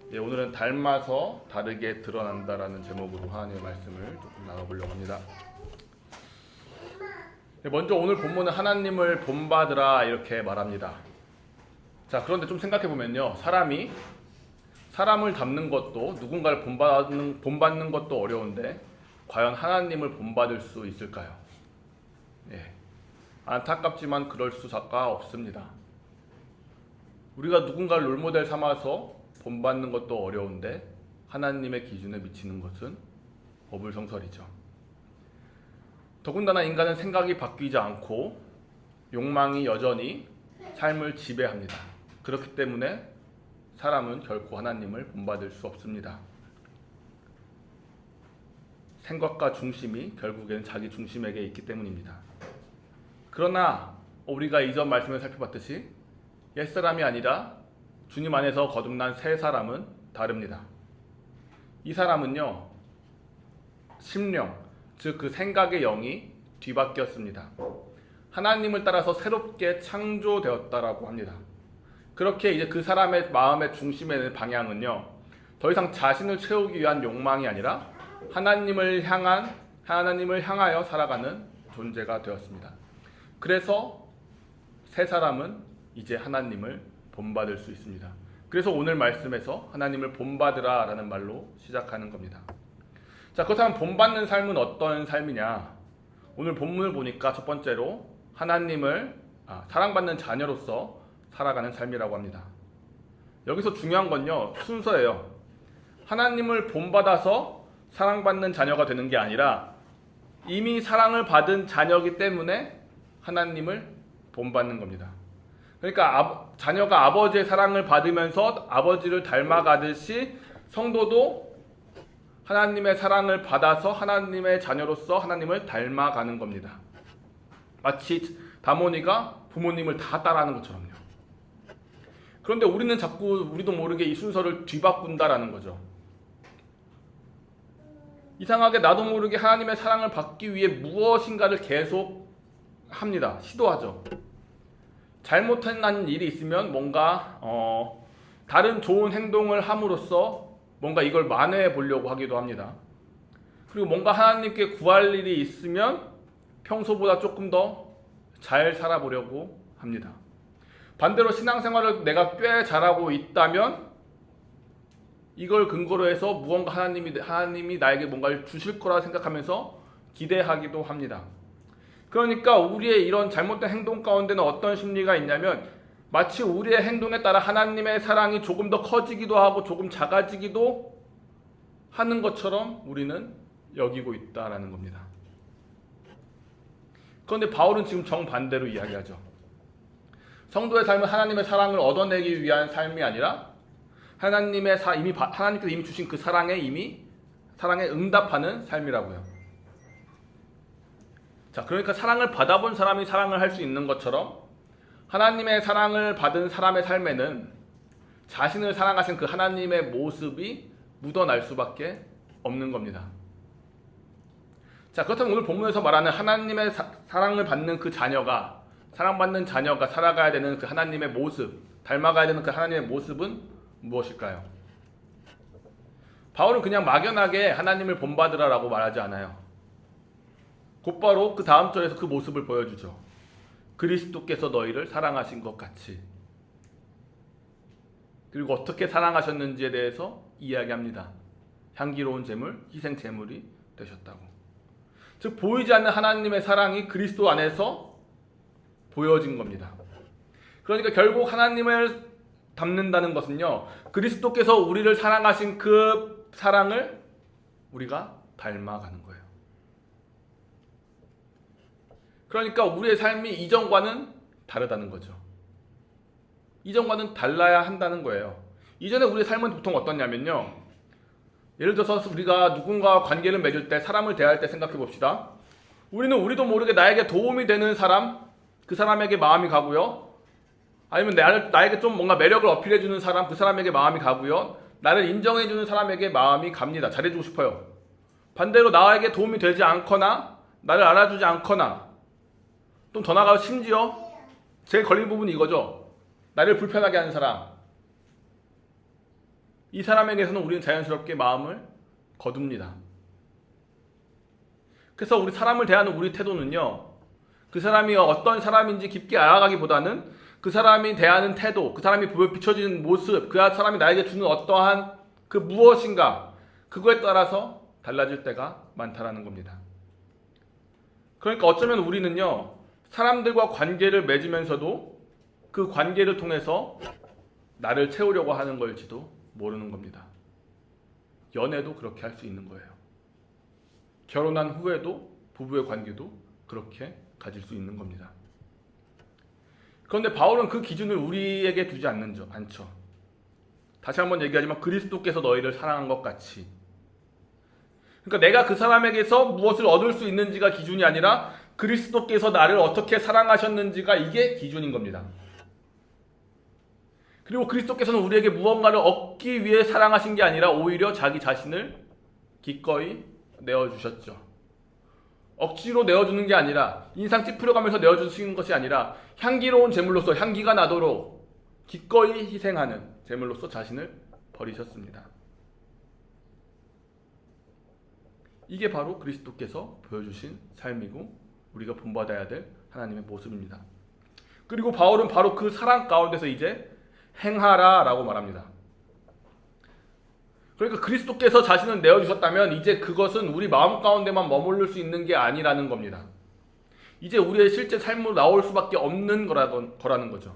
오늘은 닮아서 다르게 드러난다라는 제목으로 하나님의 말씀을 조금 나눠보려고 합니다. 먼저 오늘 본문은 하나님을 본받으라 이렇게 말합니다. 자, 그런데 좀 생각해보면요, 사람을 닮는 것도, 누군가를 본받는 것도 어려운데 과연 하나님을 본받을 수 있을까요? 안타깝지만 그럴 수가 없습니다. 우리가 누군가를 롤모델 삼아서 본받는 것도 어려운데 하나님의 기준에 미치는 것은 어불성설이죠. 더군다나 인간은 생각이 바뀌지 않고 욕망이 여전히 삶을 지배합니다. 그렇기 때문에 사람은 결코 하나님을 본받을 수 없습니다. 생각과 중심이 결국에는 자기 중심에게 있기 때문입니다. 그러나 우리가 이전 말씀을 살펴봤듯이 옛사람이 아니라 주님 안에서 거듭난 새 사람은 다릅니다. 이 사람은요, 심령, 즉 그 생각의 영이 뒤바뀌었습니다. 하나님을 따라서 새롭게 창조되었다라고 합니다. 그렇게 이제 그 사람의 마음의 중심의 방향은요, 더 이상 자신을 채우기 위한 욕망이 아니라 하나님을 향하여 살아가는 존재가 되었습니다. 그래서 새 사람은 이제 하나님을 본받을 수 있습니다. 그래서 오늘 말씀에서 하나님을 본받으라 라는 말로 시작하는 겁니다. 자, 그렇다면 본받는 삶은 어떤 삶이냐? 오늘 본문을 보니까 첫 번째로 하나님을 사랑받는 자녀로서 살아가는 삶이라고 합니다. 여기서 중요한 건요, 순서예요. 하나님을 본받아서 사랑받는 자녀가 되는 게 아니라 이미 사랑을 받은 자녀이기 때문에 하나님을 본받는 겁니다. 그러니까 자녀가 아버지의 사랑을 받으면서 아버지를 닮아가듯이 성도도 하나님의 사랑을 받아서 하나님의 자녀로서 하나님을 닮아가는 겁니다. 마치 다모니가 부모님을 다 따라하는 것처럼요. 그런데 우리는 자꾸 우리도 모르게 이 순서를 뒤바꾼다라는 거죠. 이상하게 나도 모르게 하나님의 사랑을 받기 위해 무엇인가를 계속 합니다. 시도하죠. 잘못한 일이 있으면 뭔가 다른 좋은 행동을 함으로써 뭔가 이걸 만회해 보려고 하기도 합니다. 그리고 뭔가 하나님께 구할 일이 있으면 평소보다 조금 더 잘 살아보려고 합니다. 반대로 신앙생활을 내가 꽤 잘하고 있다면 이걸 근거로 해서 무언가 하나님이 나에게 뭔가를 주실 거라 생각하면서 기대하기도 합니다. 그러니까 우리의 이런 잘못된 행동 가운데는 어떤 심리가 있냐면 마치 우리의 행동에 따라 하나님의 사랑이 조금 더 커지기도 하고 조금 작아지기도 하는 것처럼 우리는 여기고 있다라는 겁니다. 그런데 바울은 지금 정반대로 이야기하죠. 성도의 삶은 하나님의 사랑을 얻어내기 위한 삶이 아니라 하나님께서 이미 주신 그 사랑에 응답하는 삶이라고요. 자, 그러니까 사랑을 받아본 사람이 사랑을 할 수 있는 것처럼 하나님의 사랑을 받은 사람의 삶에는 자신을 사랑하신 그 하나님의 모습이 묻어날 수밖에 없는 겁니다. 자, 그렇다면 오늘 본문에서 말하는 하나님의 사랑을 받는 그 자녀가, 사랑받는 자녀가 살아가야 되는 그 하나님의 모습, 닮아가야 되는 그 하나님의 모습은 무엇일까요? 바울은 그냥 막연하게 하나님을 본받으라라고 말하지 않아요. 곧바로 그 다음 절에서 그 모습을 보여주죠. 그리스도께서 너희를 사랑하신 것 같이. 그리고 어떻게 사랑하셨는지에 대해서 이야기합니다. 향기로운 제물, 희생 제물이 되셨다고. 즉 보이지 않는 하나님의 사랑이 그리스도 안에서 보여진 겁니다. 그러니까 결국 하나님을 닮는다는 것은요, 그리스도께서 우리를 사랑하신 그 사랑을 우리가 닮아가는 거예요. 그러니까 우리의 삶이 이전과는 다르다는 거죠. 이전과는 달라야 한다는 거예요. 이전에 우리의 삶은 보통 어떠냐면요, 예를 들어서 우리가 누군가와 관계를 맺을 때, 사람을 대할 때 생각해 봅시다. 우리도 모르게 나에게 도움이 되는 사람, 그 사람에게 마음이 가고요. 아니면 나에게 좀 뭔가 매력을 어필해 주는 사람, 그 사람에게 마음이 가고요. 나를 인정해 주는 사람에게 마음이 갑니다. 잘해주고 싶어요. 반대로 나에게 도움이 되지 않거나 나를 알아주지 않거나 좀 더 나아가서 심지어 제일 걸린 부분이 이거죠. 나를 불편하게 하는 사람. 이 사람에게서는 우리는 자연스럽게 마음을 거둡니다. 그래서 우리 사람을 대하는 우리 태도는요, 그 사람이 어떤 사람인지 깊게 알아가기보다는 그 사람이 대하는 태도, 그 사람이 비춰지는 모습, 그 사람이 나에게 주는 어떠한 그 무엇인가, 그거에 따라서 달라질 때가 많다라는 겁니다. 그러니까 어쩌면 우리는요, 사람들과 관계를 맺으면서도 그 관계를 통해서 나를 채우려고 하는 걸지도 모르는 겁니다. 연애도 그렇게 할 수 있는 거예요. 결혼한 후에도 부부의 관계도 그렇게 가질 수 있는 겁니다. 그런데 바울은 그 기준을 우리에게 두지 않죠. 다시 한번 얘기하지만 그리스도께서 너희를 사랑한 것 같이. 그러니까 내가 그 사람에게서 무엇을 얻을 수 있는지가 기준이 아니라 그리스도께서 나를 어떻게 사랑하셨는지가 이게 기준인 겁니다. 그리고 그리스도께서는 우리에게 무언가를 얻기 위해 사랑하신 게 아니라 오히려 자기 자신을 기꺼이 내어주셨죠. 억지로 내어주는 게 아니라, 인상 찌푸려가면서 내어주시는 것이 아니라 향기로운 제물로서 향기가 나도록 기꺼이 희생하는 제물로서 자신을 버리셨습니다. 이게 바로 그리스도께서 보여주신 삶이고 우리가 본받아야 될 하나님의 모습입니다. 그리고 바울은 바로 그 사랑 가운데서 이제 행하라 라고 말합니다. 그러니까 그리스도께서 자신을 내어주셨다면 이제 그것은 우리 마음 가운데만 머무를 수 있는 게 아니라는 겁니다. 이제 우리의 실제 삶으로 나올 수밖에 없는 거라는 거죠.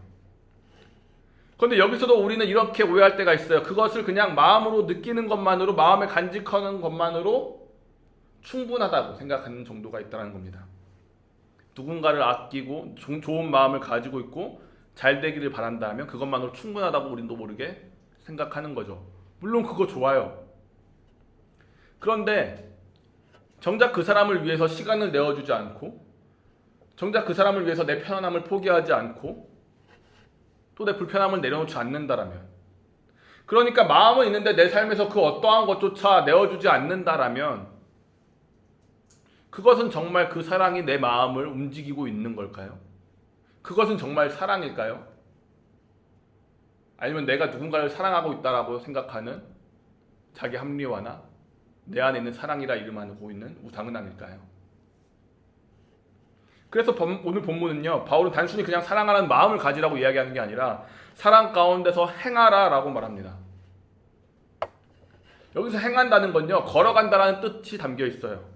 그런데 여기서도 우리는 이렇게 오해할 때가 있어요. 그것을 그냥 마음으로 느끼는 것만으로, 마음에 간직하는 것만으로 충분하다고 생각하는 정도가 있다는 겁니다. 누군가를 아끼고 좋은 마음을 가지고 있고 잘 되기를 바란다면 그것만으로 충분하다고 우리도 모르게 생각하는 거죠. 물론 그거 좋아요. 그런데 정작 그 사람을 위해서 시간을 내어주지 않고, 정작 그 사람을 위해서 내 편안함을 포기하지 않고, 또 내 불편함을 내려놓지 않는다라면, 그러니까 마음은 있는데 내 삶에서 그 어떠한 것조차 내어주지 않는다라면 그것은 정말 그 사랑이 내 마음을 움직이고 있는 걸까요? 그것은 정말 사랑일까요? 아니면 내가 누군가를 사랑하고 있다라고 생각하는 자기 합리화나 내 안에 있는 사랑이라 이름하고 있는 우상은함일까요? 그래서 오늘 본문은요, 바울은 단순히 그냥 사랑하는 마음을 가지라고 이야기하는 게 아니라 사랑 가운데서 행하라 라고 말합니다. 여기서 행한다는 건요, 걸어간다라는 뜻이 담겨 있어요.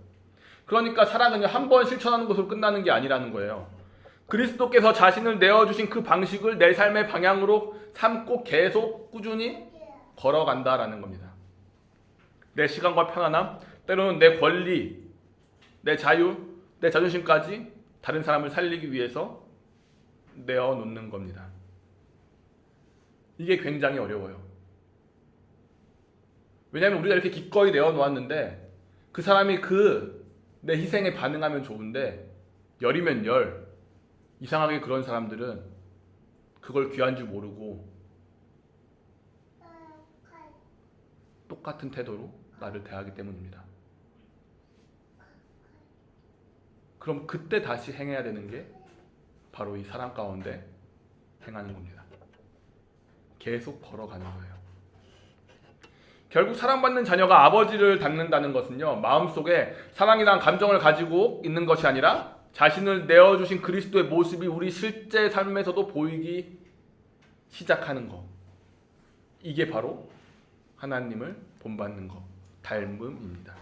그러니까 사랑은요, 한 번 실천하는 것으로 끝나는 게 아니라는 거예요. 그리스도께서 자신을 내어주신 그 방식을 내 삶의 방향으로 삼고 계속 꾸준히 걸어간다라는 겁니다. 내 시간과 편안함, 때로는 내 권리, 내 자유, 내 자존심까지 다른 사람을 살리기 위해서 내어놓는 겁니다. 이게 굉장히 어려워요. 왜냐하면 우리가 이렇게 기꺼이 내어놓았는데 그 사람이 내 희생에 반응하면 좋은데 열이면 열, 이상하게 그런 사람들은 그걸 귀한 줄 모르고 똑같은 태도로 나를 대하기 때문입니다. 그럼 그때 다시 행해야 되는 게 바로 이 사랑 가운데 행하는 겁니다. 계속 걸어가는 거예요. 결국 사랑받는 자녀가 아버지를 닮는다는 것은요, 마음속에 사랑이란 감정을 가지고 있는 것이 아니라 자신을 내어주신 그리스도의 모습이 우리 실제 삶에서도 보이기 시작하는 것. 이게 바로 하나님을 본받는 것, 닮음입니다.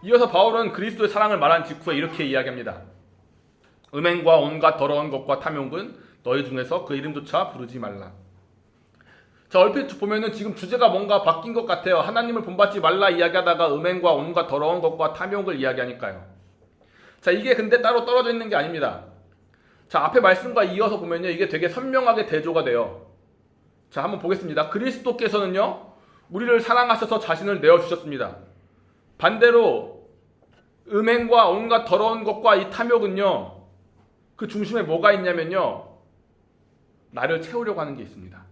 이어서 바울은 그리스도의 사랑을 말한 직후에 이렇게 이야기합니다. 음행과 온갖 더러운 것과 탐욕은 너희 중에서 그 이름조차 부르지 말라. 자, 얼핏 보면은 지금 주제가 뭔가 바뀐 것 같아요. 하나님을 본받지 말라 이야기하다가 음행과 온갖 더러운 것과 탐욕을 이야기하니까요. 자, 이게 근데 따로 떨어져 있는 게 아닙니다. 자, 앞에 말씀과 이어서 보면요, 이게 되게 선명하게 대조가 돼요. 자, 한번 보겠습니다. 그리스도께서는요, 우리를 사랑하셔서 자신을 내어주셨습니다. 반대로 음행과 온갖 더러운 것과 이 탐욕은요, 그 중심에 뭐가 있냐면요, 나를 채우려고 하는 게 있습니다.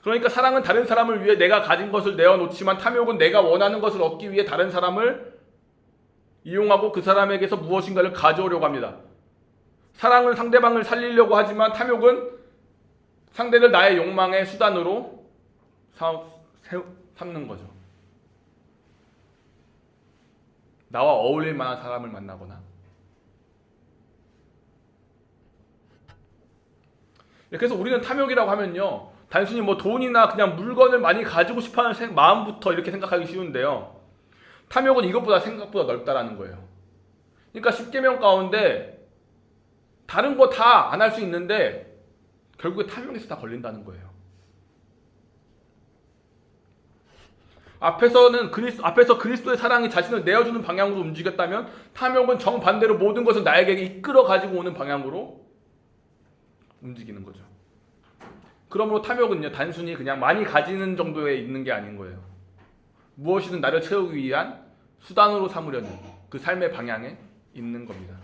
그러니까 사랑은 다른 사람을 위해 내가 가진 것을 내어놓지만 탐욕은 내가 원하는 것을 얻기 위해 다른 사람을 이용하고 그 사람에게서 무엇인가를 가져오려고 합니다. 사랑은 상대방을 살리려고 하지만 탐욕은 상대를 나의 욕망의 수단으로 삼는 거죠. 나와 어울릴 만한 사람을 만나거나. 그래서 우리는 탐욕이라고 하면요, 단순히 뭐 돈이나 그냥 물건을 많이 가지고 싶어하는 마음부터 이렇게 생각하기 쉬운데요, 탐욕은 이것보다 생각보다 넓다라는 거예요. 그러니까 10계명 가운데 다른 거 다 안 할 수 있는데 결국에 탐욕에서 다 걸린다는 거예요. 앞에서 그리스도의 사랑이 자신을 내어주는 방향으로 움직였다면, 탐욕은 정반대로 모든 것을 나에게 이끌어 가지고 오는 방향으로 움직이는 거죠. 그러므로 탐욕은요, 단순히 그냥 많이 가지는 정도에 있는 게 아닌 거예요. 무엇이든 나를 채우기 위한 수단으로 삼으려는 그 삶의 방향에 있는 겁니다.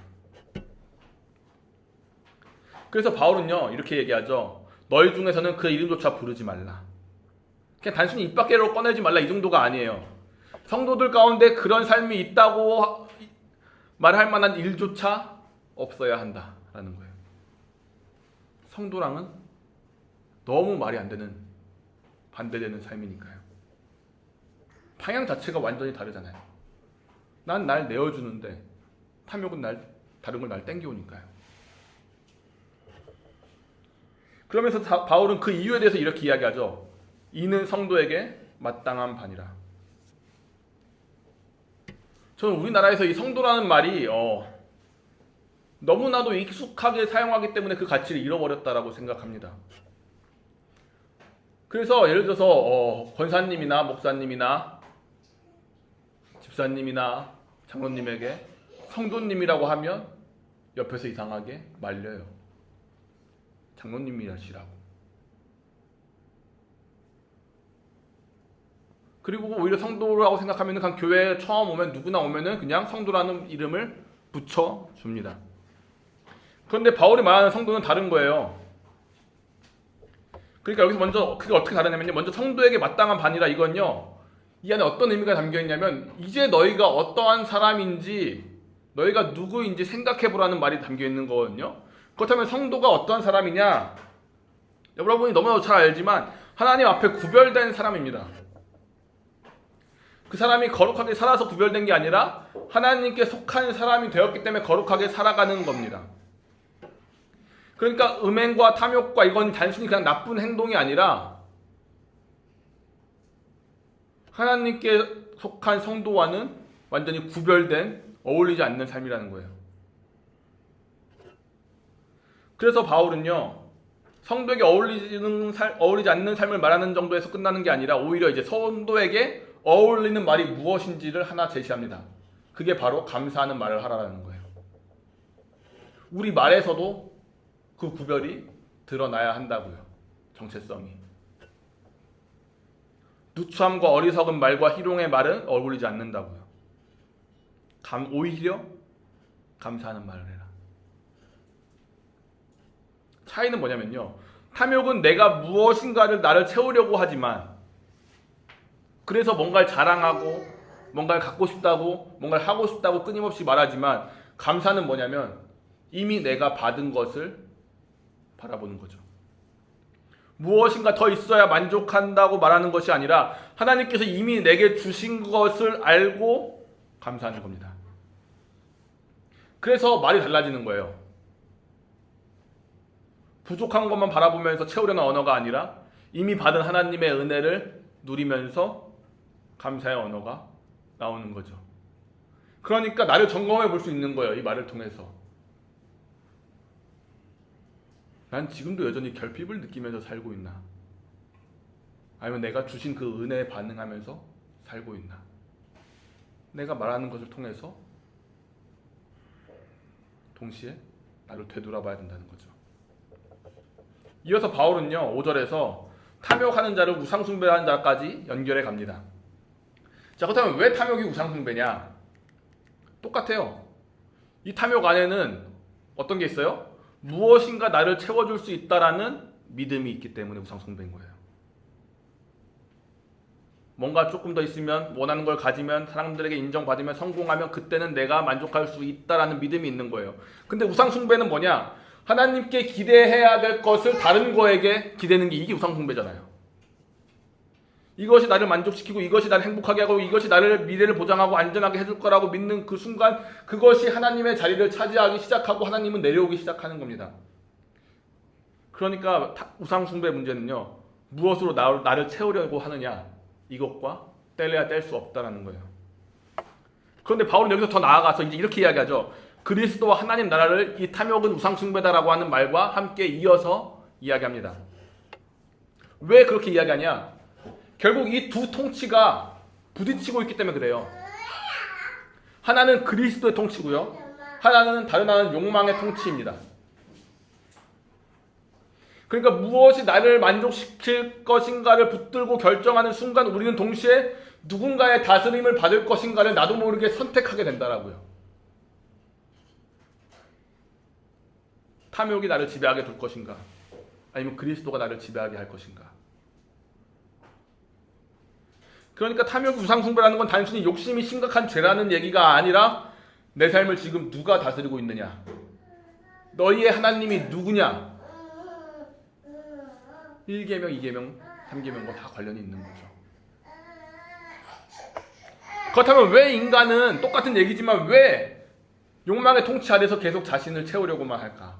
그래서 바울은요, 이렇게 얘기하죠. 너희 중에서는 그 이름조차 부르지 말라. 그냥 단순히 입 밖으로 꺼내지 말라, 이 정도가 아니에요. 성도들 가운데 그런 삶이 있다고 말할 만한 일조차 없어야 한다라는 거예요. 성도랑은 너무 말이 안 되는, 반대되는 삶이니까요. 방향 자체가 완전히 다르잖아요. 난 날 내어주는데 탐욕은 다른 걸 날 땡겨오니까요. 그러면서 바울은 그 이유에 대해서 이렇게 이야기하죠. 이는 성도에게 마땅한 반이라. 저는 우리나라에서 이 성도라는 말이 너무나도 익숙하게 사용하기 때문에 그 가치를 잃어버렸다라고 생각합니다. 그래서 예를 들어서 권사님이나 목사님이나 집사님이나 장로님에게 성도님이라고 하면 옆에서 이상하게 말려요. 장로님이시라고. 그리고 오히려 성도라고 생각하면 그냥 교회에 처음 오면, 누구나 오면은 그냥 성도라는 이름을 붙여줍니다. 그런데 바울이 말하는 성도는 다른 거예요. 그러니까 여기서 먼저 그게 어떻게 다르냐면요, 먼저 성도에게 마땅한 반이라, 이건요, 이 안에 어떤 의미가 담겨 있냐면, 이제 너희가 어떠한 사람인지, 너희가 누구인지 생각해보라는 말이 담겨 있는 거거든요. 그렇다면 성도가 어떠한 사람이냐? 여러분이 너무나도 잘 알지만 하나님 앞에 구별된 사람입니다. 그 사람이 거룩하게 살아서 구별된 게 아니라 하나님께 속한 사람이 되었기 때문에 거룩하게 살아가는 겁니다. 그러니까 음행과 탐욕과 이건 단순히 그냥 나쁜 행동이 아니라 하나님께 속한 성도와는 완전히 구별된, 어울리지 않는 삶이라는 거예요. 그래서 바울은요, 성도에게 어울리지 않는 삶을 말하는 정도에서 끝나는 게 아니라 오히려 이제 성도에게 어울리는 말이 무엇인지를 하나 제시합니다. 그게 바로 감사하는 말을 하라는 거예요. 우리 말에서도 그 구별이 드러나야 한다고요. 정체성이. 누추함과 어리석은 말과 희롱의 말은 어울리지 않는다고요. 오히려 감사하는 말을 해라. 차이는 뭐냐면요, 탐욕은 내가 무엇인가를 나를 채우려고 하지만, 그래서 뭔가를 자랑하고 뭔가를 갖고 싶다고, 뭔가를 하고 싶다고 끊임없이 말하지만, 감사는 뭐냐면 이미 내가 받은 것을 바라보는 거죠. 무엇인가 더 있어야 만족한다고 말하는 것이 아니라 하나님께서 이미 내게 주신 것을 알고 감사하는 겁니다. 그래서 말이 달라지는 거예요. 부족한 것만 바라보면서 채우려는 언어가 아니라 이미 받은 하나님의 은혜를 누리면서 감사의 언어가 나오는 거죠. 그러니까 나를 점검해 볼 수 있는 거예요. 이 말을 통해서. 난 지금도 여전히 결핍을 느끼면서 살고 있나? 아니면 내가 주신 그 은혜에 반응하면서 살고 있나? 내가 말하는 것을 통해서 동시에 나를 되돌아봐야 된다는 거죠. 이어서 바울은요, 5절에서 탐욕하는 자를 우상숭배하는 자까지 연결해 갑니다. 자, 그렇다면 왜 탐욕이 우상숭배냐? 똑같아요. 이 탐욕 안에는 어떤 게 있어요? 무엇인가 나를 채워줄 수 있다라는 믿음이 있기 때문에 우상숭배인 거예요. 뭔가 조금 더 있으면, 원하는 걸 가지면, 사람들에게 인정받으면, 성공하면 그때는 내가 만족할 수 있다라는 믿음이 있는 거예요. 근데 우상숭배는 뭐냐? 하나님께 기대해야 될 것을 다른 거에게 기대는 게 이게 우상숭배잖아요. 이것이 나를 만족시키고 이것이 나를 행복하게 하고 이것이 나를 미래를 보장하고 안전하게 해줄 거라고 믿는 그 순간 그것이 하나님의 자리를 차지하기 시작하고 하나님은 내려오기 시작하는 겁니다. 그러니까 우상숭배 문제는요. 무엇으로 나를 채우려고 하느냐 이것과 뗄래야 뗄 수 없다는 거예요. 그런데 바울은 여기서 더 나아가서 이제 이렇게 이야기하죠. 그리스도와 하나님 나라를 이 탐욕은 우상숭배다라고 하는 말과 함께 이어서 이야기합니다. 왜 그렇게 이야기하냐? 결국 이 두 통치가 부딪히고 있기 때문에 그래요. 하나는 그리스도의 통치고요. 하나는 다른 하나는 욕망의 통치입니다. 그러니까 무엇이 나를 만족시킬 것인가를 붙들고 결정하는 순간 우리는 동시에 누군가의 다스림을 받을 것인가를 나도 모르게 선택하게 된다라고요. 탐욕이 나를 지배하게 둘 것인가 아니면 그리스도가 나를 지배하게 할 것인가. 그러니까 탐욕 우상숭배라는 건 단순히 욕심이 심각한 죄라는 얘기가 아니라 내 삶을 지금 누가 다스리고 있느냐, 너희의 하나님이 누구냐, 1계명, 2계명, 3계명과 다 관련이 있는 거죠. 그렇다면 왜 인간은 똑같은 얘기지만 왜 욕망의 통치 아래서 계속 자신을 채우려고만 할까?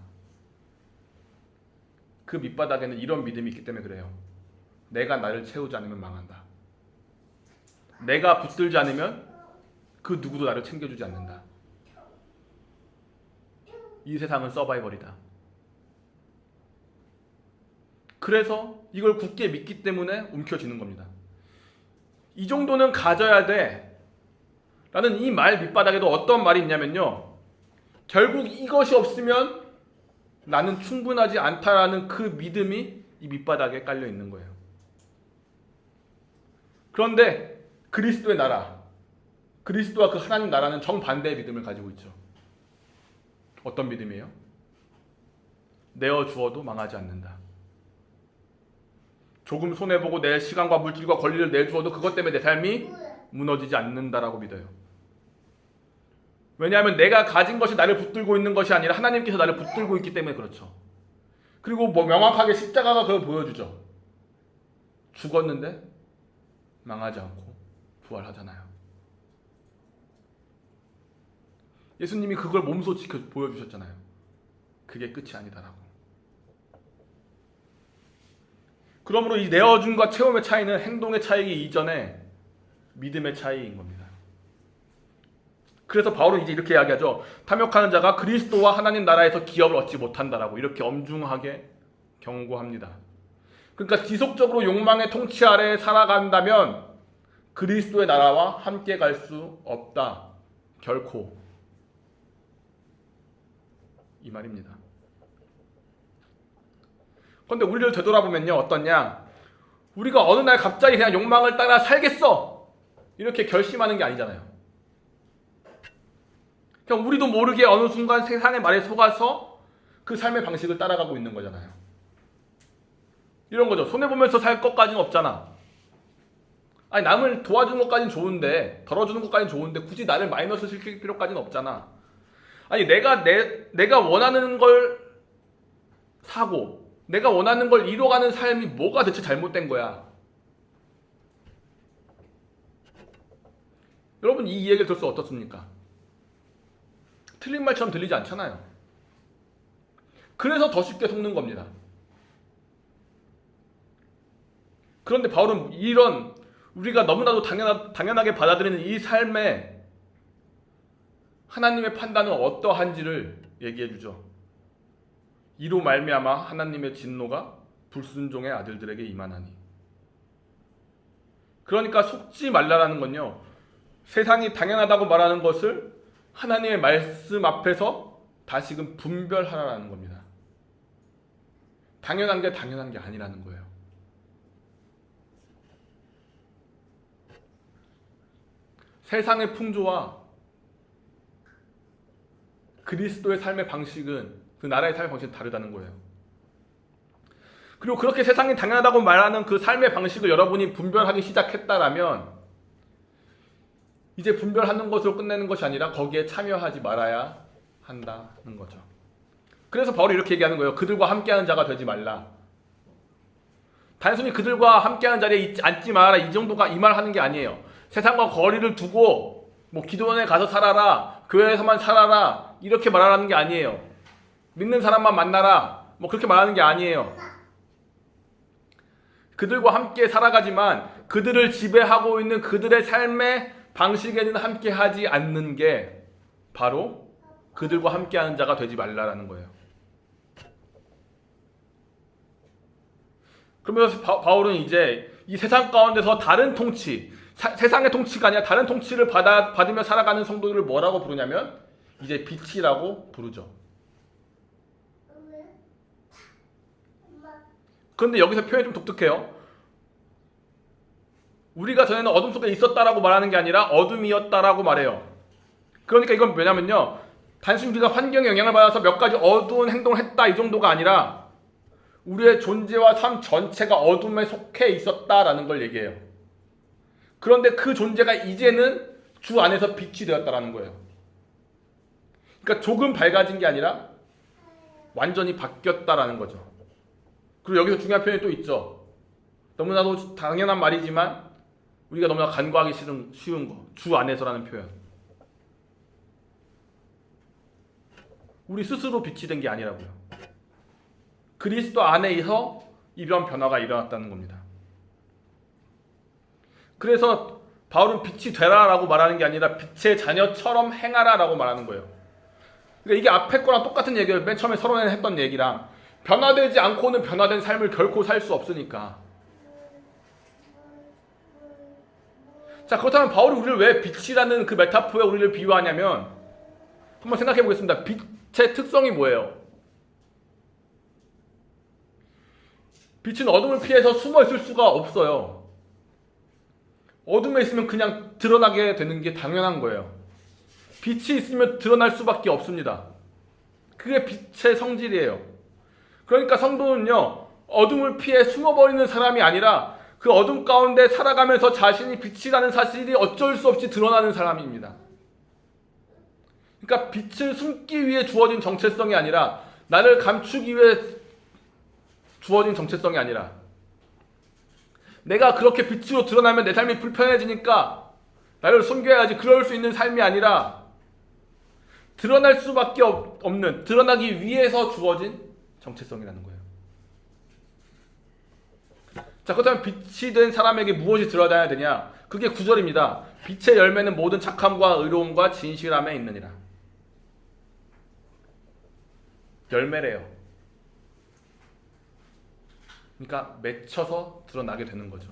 그 밑바닥에는 이런 믿음이 있기 때문에 그래요. 내가 나를 채우지 않으면 망한다. 내가 붙들지 않으면 그 누구도 나를 챙겨주지 않는다. 이 세상은 서바이벌이다. 그래서 이걸 굳게 믿기 때문에 움켜쥐는 겁니다. 이 정도는 가져야 돼 라는 이 말 밑바닥에도 어떤 말이 있냐면요, 결국 이것이 없으면 나는 충분하지 않다라는 그 믿음이 이 밑바닥에 깔려 있는 거예요. 그런데 그리스도의 나라, 그리스도와 그 하나님 나라는 정반대의 믿음을 가지고 있죠. 어떤 믿음이에요? 내어주어도 망하지 않는다. 조금 손해보고 내 시간과 물질과 권리를 내주어도 그것 때문에 내 삶이 무너지지 않는다라고 믿어요. 왜냐하면 내가 가진 것이 나를 붙들고 있는 것이 아니라 하나님께서 나를 붙들고 있기 때문에 그렇죠. 그리고 명확하게 십자가가 그걸 보여주죠. 죽었는데 망하지 않고 부활하잖아요. 예수님이 그걸 몸소 지켜 보여주셨잖아요. 그게 끝이 아니다라고. 그러므로 이 내어줌과 체험의 차이는 행동의 차이이기 이전에 믿음의 차이인 겁니다. 그래서 바울은 이제 이렇게 이야기하죠. 탐욕하는 자가 그리스도와 하나님 나라에서 기업을 얻지 못한다라고 이렇게 엄중하게 경고합니다. 그러니까 지속적으로 욕망의 통치 아래 살아간다면 그리스도의 나라와 함께 갈 수 없다. 결코. 이 말입니다. 그런데 우리를 되돌아보면요, 어떠냐? 우리가 어느 날 갑자기 그냥 욕망을 따라 살겠어 이렇게 결심하는 게 아니잖아요. 그냥 우리도 모르게 어느 순간 세상의 말에 속아서 그 삶의 방식을 따라가고 있는 거잖아요. 이런 거죠. 손해보면서 살 것까지는 없잖아. 아니, 남을 도와주는 것까지는 좋은데, 덜어주는 것까지는 좋은데 굳이 나를 마이너스 시킬 필요까지는 없잖아. 아니, 내가 원하는 걸 사고 내가 원하는 걸 이뤄가는 삶이 뭐가 대체 잘못된 거야? 여러분, 이 얘기를 들었을 때 어떻습니까? 틀린 말처럼 들리지 않잖아요. 그래서 더 쉽게 속는 겁니다. 그런데 바울은 이런 우리가 너무나도 당연하게 받아들이는 이 삶에 하나님의 판단은 어떠한지를 얘기해 주죠. 이로 말미암아 하나님의 진노가 불순종의 아들들에게 임하나니. 그러니까 속지 말라라는 건요, 세상이 당연하다고 말하는 것을 하나님의 말씀 앞에서 다시금 분별하라는 겁니다. 당연한 게 당연한 게 아니라는 거예요. 세상의 풍조와 그리스도의 삶의 방식은, 그 나라의 삶의 방식은 다르다는 거예요. 그리고 그렇게 세상이 당연하다고 말하는 그 삶의 방식을 여러분이 분별하기 시작했다라면 이제 분별하는 것으로 끝내는 것이 아니라 거기에 참여하지 말아야 한다는 거죠. 그래서 바울이 이렇게 얘기하는 거예요. 그들과 함께하는 자가 되지 말라. 단순히 그들과 함께하는 자리에 앉지 말아라 이 정도가 이 말 하는 게 아니에요. 세상과 거리를 두고 뭐 기도원에 가서 살아라, 교회에서만 살아라 이렇게 말하는 게 아니에요. 믿는 사람만 만나라 뭐 그렇게 말하는 게 아니에요. 그들과 함께 살아가지만 그들을 지배하고 있는 그들의 삶의 방식에는 함께하지 않는 게 바로 그들과 함께하는 자가 되지 말라라는 거예요. 그러면서 바울은 이제 이 세상 가운데서 다른 통치, 세상의 통치가 아니라 다른 통치를 받으며 살아가는 성도들을 뭐라고 부르냐면 이제 빛이라고 부르죠. 그런데 여기서 표현이 좀 독특해요. 우리가 전에는 어둠 속에 있었다라고 말하는 게 아니라 어둠이었다라고 말해요. 그러니까 이건 뭐냐면요, 단순히 우리가 환경에 영향을 받아서 몇 가지 어두운 행동을 했다 이 정도가 아니라 우리의 존재와 삶 전체가 어둠에 속해 있었다라는 걸 얘기해요. 그런데 그 존재가 이제는 주 안에서 빛이 되었다라는 거예요. 그러니까 조금 밝아진 게 아니라 완전히 바뀌었다라는 거죠. 그리고 여기서 중요한 표현이 또 있죠. 너무나도 당연한 말이지만 우리가 너무나 간과하기 쉬운 거, 주 안에서라는 표현. 우리 스스로 빛이 된 게 아니라고요. 그리스도 안에서 이런 변화가 일어났다는 겁니다. 그래서 바울은 빛이 되라라고 말하는 게 아니라 빛의 자녀처럼 행하라라고 말하는 거예요. 그러니까 이게 앞에 거랑 똑같은 얘기를 맨 처음에 서론에 했던 얘기랑 변화되지 않고는 변화된 삶을 결코 살 수 없으니까. 자, 그렇다면 바울이 우리를 왜 빛이라는 그 메타포에 우리를 비유하냐면 한번 생각해 보겠습니다. 빛의 특성이 뭐예요? 빛은 어둠을 피해서 숨어 있을 수가 없어요. 어둠에 있으면 그냥 드러나게 되는 게 당연한 거예요. 빛이 있으면 드러날 수밖에 없습니다. 그게 빛의 성질이에요. 그러니까 성도는요, 어둠을 피해 숨어버리는 사람이 아니라 그 어둠 가운데 살아가면서 자신이 빛이라는 사실이 어쩔 수 없이 드러나는 사람입니다. 그러니까 빛을 숨기 위해 주어진 정체성이 아니라 나를 감추기 위해 주어진 정체성이 아니라 내가 그렇게 빛으로 드러나면 내 삶이 불편해지니까 나를 숨겨야지 그럴 수 있는 삶이 아니라 드러날 수밖에 없는, 드러나기 위해서 주어진 정체성이라는 거예요. 자, 그렇다면 빛이 된 사람에게 무엇이 드러나야 되냐? 그게 9절입니다. 빛의 열매는 모든 착함과 의로움과 진실함에 있느니라. 열매래요. 그러니까 맺혀서 드러나게 되는 거죠.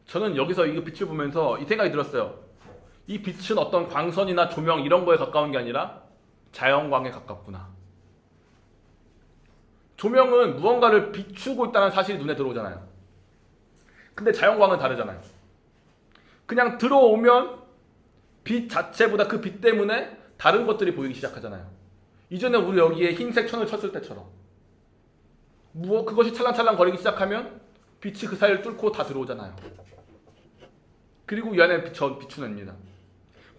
저는 여기서 이 빛을 보면서 이 생각이 들었어요. 이 빛은 어떤 광선이나 조명 이런 거에 가까운 게 아니라 자연광에 가깝구나. 조명은 무언가를 비추고 있다는 사실이 눈에 들어오잖아요. 근데 자연광은 다르잖아요. 그냥 들어오면 빛 자체보다 그 빛 때문에 다른 것들이 보이기 시작하잖아요. 이전에 우리 여기에 흰색 천을 쳤을 때처럼 그것이 찰랑찰랑 거리기 시작하면 빛이 그 사이를 뚫고 다 들어오잖아요. 그리고 이 안에 비추냅니다.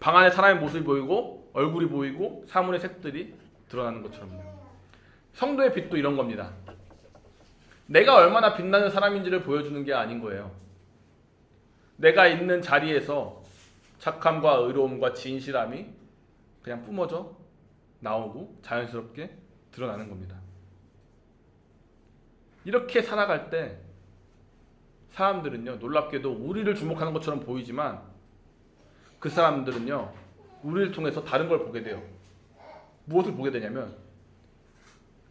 방 안에 사람의 모습이 보이고 얼굴이 보이고 사물의 색들이 드러나는 것처럼요. 성도의 빛도 이런 겁니다. 내가 얼마나 빛나는 사람인지를 보여주는 게 아닌 거예요. 내가 있는 자리에서 착함과 의로움과 진실함이 그냥 뿜어져 나오고 자연스럽게 드러나는 겁니다. 이렇게 살아갈 때 사람들은요, 놀랍게도 우리를 주목하는 것처럼 보이지만 그 사람들은요, 우리를 통해서 다른 걸 보게 돼요. 무엇을 보게 되냐면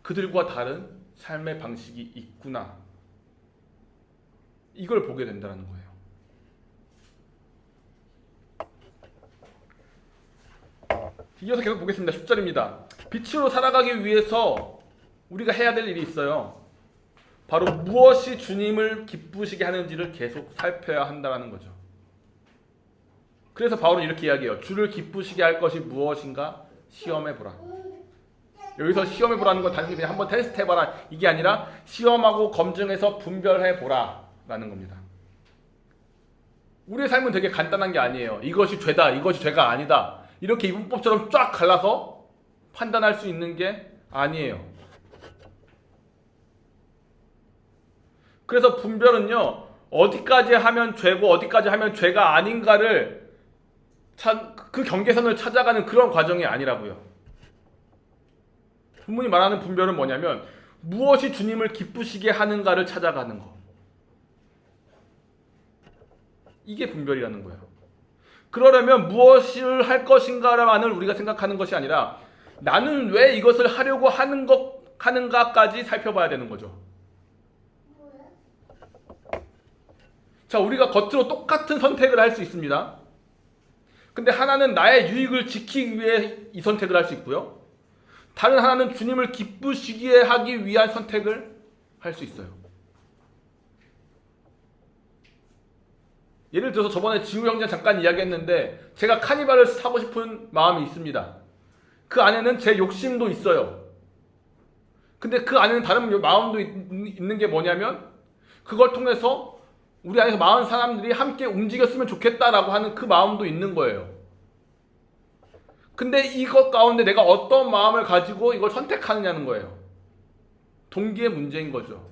그들과 다른 삶의 방식이 있구나. 이걸 보게 된다는 거예요. 이어서 계속 보겠습니다. 10절입니다. 빛으로 살아가기 위해서 우리가 해야 될 일이 있어요. 바로 무엇이 주님을 기쁘시게 하는지를 계속 살펴야 한다는 거죠. 그래서 바울은 이렇게 이야기해요. 주를 기쁘시게 할 것이 무엇인가 시험해보라. 여기서 시험해보라는 건 단순히 그냥 한번 테스트해봐라 이게 아니라 시험하고 검증해서 분별해보라 라는 겁니다. 우리의 삶은 되게 간단한 게 아니에요. 이것이 죄다, 이것이 죄가 아니다 이렇게 이분법처럼 쫙 갈라서 판단할 수 있는 게 아니에요. 그래서 분별은요, 어디까지 하면 죄고 어디까지 하면 죄가 아닌가를 그 경계선을 찾아가는 그런 과정이 아니라고요. 본문이 말하는 분별은 뭐냐면 무엇이 주님을 기쁘시게 하는가를 찾아가는 거. 이게 분별이라는 거예요. 그러려면 무엇을 할 것인가를 우리가 생각하는 것이 아니라 나는 왜 이것을 하려고 하는가까지 살펴봐야 되는 거죠. 자, 우리가 겉으로 똑같은 선택을 할 수 있습니다. 근데 하나는 나의 유익을 지키기 위해 이 선택을 할 수 있고요. 다른 하나는 주님을 기쁘시게 하기 위한 선택을 할 수 있어요. 예를 들어서 저번에 지우 형제 잠깐 이야기했는데 제가 카니발을 사고 싶은 마음이 있습니다. 그 안에는 제 욕심도 있어요. 근데 그 안에는 다른 마음도 있는 게 뭐냐면 그걸 통해서 우리 안에서 많은 사람들이 함께 움직였으면 좋겠다라고 하는 그 마음도 있는 거예요. 근데 이것 가운데 내가 어떤 마음을 가지고 이걸 선택하느냐는 거예요. 동기의 문제인 거죠.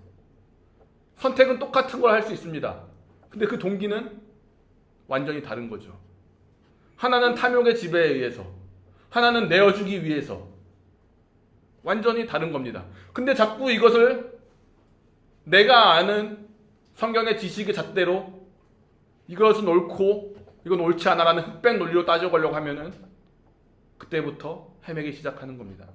선택은 똑같은 걸 할 수 있습니다. 근데 그 동기는 완전히 다른 거죠. 하나는 탐욕의 지배에 의해서, 하나는 내어주기 위해서. 완전히 다른 겁니다. 근데 자꾸 이것을 내가 아는 성경의 지식의 잣대로 이것은 옳고 이건 옳지 않아라는 흑백 논리로 따져가려고 하면은 그때부터 헤매기 시작하는 겁니다.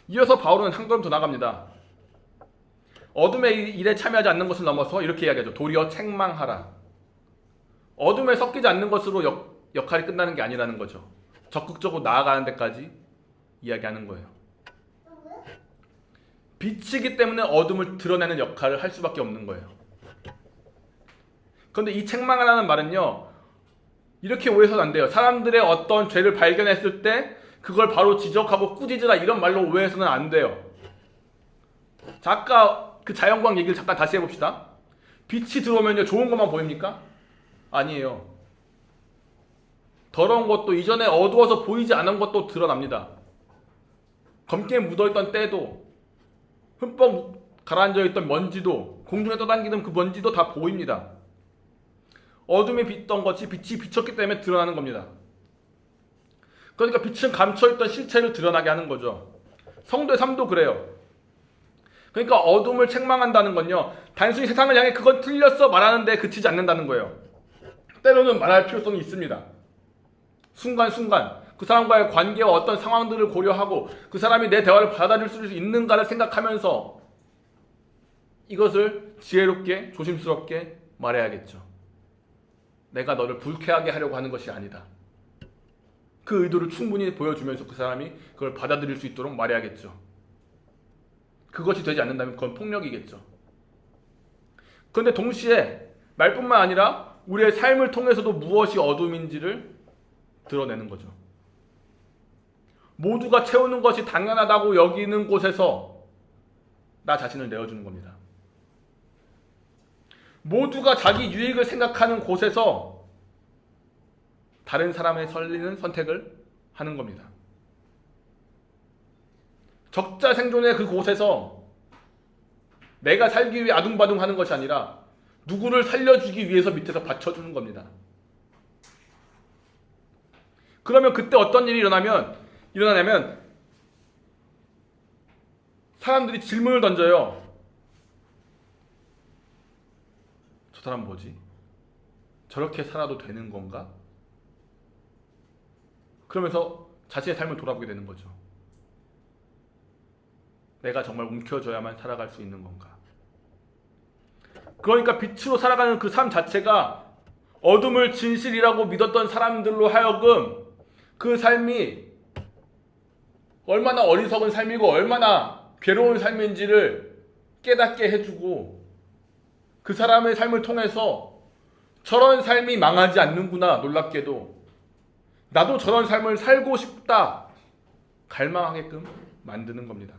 이어서 바울은 한 걸음 더 나갑니다. 어둠의 일에 참여하지 않는 것을 넘어서 이렇게 이야기하죠. 도리어 책망하라. 어둠에 섞이지 않는 것으로 역할이 끝나는 게 아니라는 거죠. 적극적으로 나아가는 데까지 이야기하는 거예요. 빛이기 때문에 어둠을 드러내는 역할을 할 수밖에 없는 거예요. 그런데 이 책망하라는 말은요, 이렇게 오해해서는 안 돼요. 사람들의 어떤 죄를 발견했을 때 그걸 바로 지적하고 꾸짖으라 이런 말로 오해해서는 안 돼요. 자, 아까 그 자연광 얘기를 잠깐 다시 해봅시다. 빛이 들어오면요, 좋은 것만 보입니까? 아니에요. 더러운 것도, 이전에 어두워서 보이지 않은 것도 드러납니다. 검게 묻어있던 때도, 흠뻑 가라앉아있던 먼지도, 공중에 떠다니는 그 먼지도 다 보입니다. 어둠에 빛던 것이 빛이 비쳤기 때문에 드러나는 겁니다. 그러니까 빛은 감춰있던 실체를 드러나게 하는 거죠. 성도의 삶도 그래요. 그러니까 어둠을 책망한다는 건요, 단순히 세상을 향해 그건 틀렸어 말하는데 그치지 않는다는 거예요. 때로는 말할 필요성이 있습니다. 순간순간 그 사람과의 관계와 어떤 상황들을 고려하고 그 사람이 내 대화를 받아들일 수 있는가를 생각하면서 이것을 지혜롭게 조심스럽게 말해야겠죠. 내가 너를 불쾌하게 하려고 하는 것이 아니다. 그 의도를 충분히 보여주면서 그 사람이 그걸 받아들일 수 있도록 말해야겠죠. 그것이 되지 않는다면 그건 폭력이겠죠. 그런데 동시에 말뿐만 아니라 우리의 삶을 통해서도 무엇이 어둠인지를 드러내는 거죠. 모두가 채우는 것이 당연하다고 여기는 곳에서 나 자신을 내어주는 겁니다. 모두가 자기 유익을 생각하는 곳에서 다른 사람의 설리는 선택을 하는 겁니다. 적자 생존의 그곳에서 내가 살기 위해 아둥바둥 하는 것이 아니라 누구를 살려주기 위해서 밑에서 받쳐주는 겁니다. 그러면 그때 어떤 일이 일어나냐면 사람들이 질문을 던져요. 저 사람 뭐지? 저렇게 살아도 되는 건가? 그러면서 자신의 삶을 돌아보게 되는 거죠. 내가 정말 움켜줘야만 살아갈 수 있는 건가? 그러니까 빛으로 살아가는 그 삶 자체가 어둠을 진실이라고 믿었던 사람들로 하여금 그 삶이 얼마나 어리석은 삶이고 얼마나 괴로운 삶인지를 깨닫게 해주고 그 사람의 삶을 통해서 저런 삶이 망하지 않는구나, 놀랍게도 나도 저런 삶을 살고 싶다 갈망하게끔 만드는 겁니다.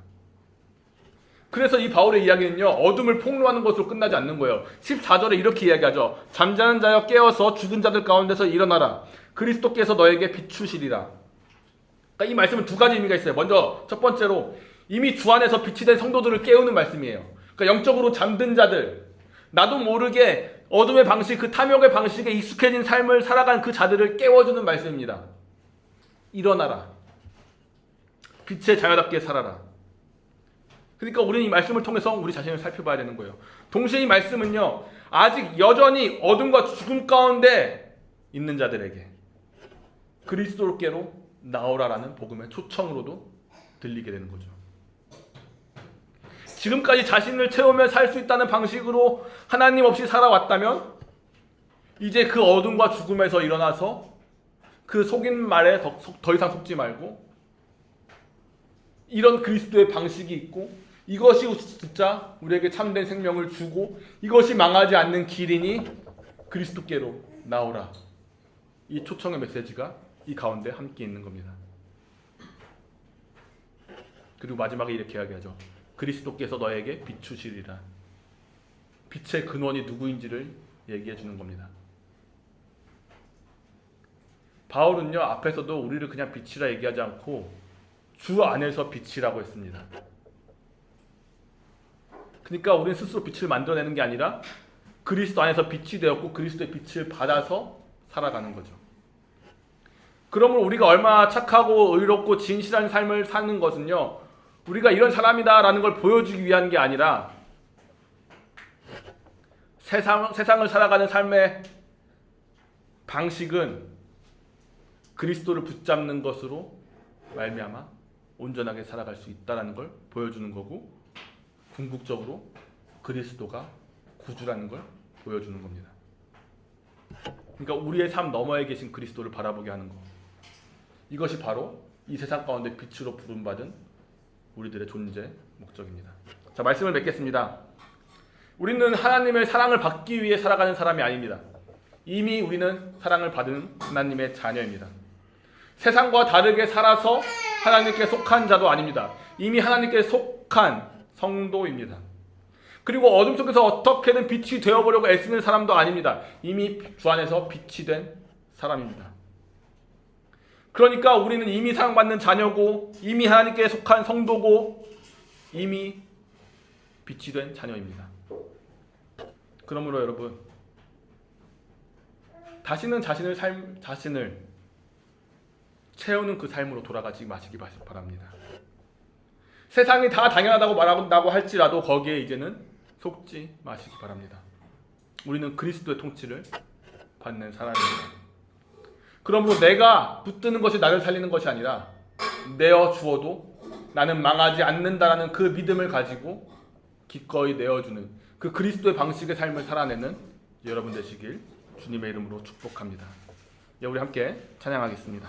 그래서 이 바울의 이야기는요, 어둠을 폭로하는 것으로 끝나지 않는 거예요. 14절에 이렇게 이야기하죠. 잠자는 자여 깨어서 죽은 자들 가운데서 일어나라. 그리스도께서 너에게 비추시리라. 그러니까 이 말씀은 두 가지 의미가 있어요. 먼저 첫 번째로 이미 주 안에서 빛이 된 성도들을 깨우는 말씀이에요. 그러니까 영적으로 잠든 자들, 나도 모르게 어둠의 방식, 그 탐욕의 방식에 익숙해진 삶을 살아간 그 자들을 깨워주는 말씀입니다. 일어나라. 빛의 자녀답게 살아라. 그러니까 우리는 이 말씀을 통해서 우리 자신을 살펴봐야 되는 거예요. 동시에 이 말씀은요, 아직 여전히 어둠과 죽음 가운데 있는 자들에게 그리스도께로 나오라라는 복음의 초청으로도 들리게 되는 거죠. 지금까지 자신을 채우며 살 수 있다는 방식으로 하나님 없이 살아왔다면 이제 그 어둠과 죽음에서 일어나서 그 속인 말에 더 이상 속지 말고 이런 그리스도의 방식이 있고 이것이 진짜 우리에게 참된 생명을 주고 이것이 망하지 않는 길이니 그리스도께로 나오라. 이 초청의 메시지가 이 가운데 함께 있는 겁니다. 그리고 마지막에 이렇게 이야기하죠. 그리스도께서 너에게 비추시리라. 빛의 근원이 누구인지를 얘기해 주는 겁니다. 바울은요, 앞에서도 우리를 그냥 빛이라 얘기하지 않고 주 안에서 빛이라고 했습니다. 그러니까 우리는 스스로 빛을 만들어내는 게 아니라 그리스도 안에서 빛이 되었고 그리스도의 빛을 받아서 살아가는 거죠. 그러므로 우리가 얼마나 착하고 의롭고 진실한 삶을 사는 것은요, 우리가 이런 사람이다라는 걸 보여주기 위한 게 아니라 세상을 살아가는 삶의 방식은 그리스도를 붙잡는 것으로 말미암아 온전하게 살아갈 수 있다는 걸 보여주는 거고, 궁극적으로 그리스도가 구주라는 걸 보여주는 겁니다. 그러니까 우리의 삶 너머에 계신 그리스도를 바라보게 하는 것, 이것이 바로 이 세상 가운데 빛으로 부름받은 우리들의 존재 목적입니다. 자, 말씀을 맺겠습니다. 우리는 하나님의 사랑을 받기 위해 살아가는 사람이 아닙니다. 이미 우리는 사랑을 받은 하나님의 자녀입니다. 세상과 다르게 살아서 하나님께 속한 자도 아닙니다. 이미 하나님께 속한 성도입니다. 그리고 어둠 속에서 어떻게든 빛이 되어보려고 애쓰는 사람도 아닙니다. 이미 주 안에서 빛이 된 사람입니다. 그러니까 우리는 이미 사랑받는 자녀고 이미 하나님께 속한 성도고 이미 빛이 된 자녀입니다. 그러므로 여러분, 다시는 자신을 채우는 그 삶으로 돌아가지 마시기 바랍니다. 세상이 다 당연하다고 말한다고 할지라도 거기에 이제는 속지 마시기 바랍니다. 우리는 그리스도의 통치를 받는 사람입니다. 그러므로 내가 붙드는 것이 나를 살리는 것이 아니라 내어 주어도 나는 망하지 않는다라는 그 믿음을 가지고 기꺼이 내어주는 그 그리스도의 방식의 삶을 살아내는 여러분 되시길 주님의 이름으로 축복합니다. 우리 함께 찬양하겠습니다.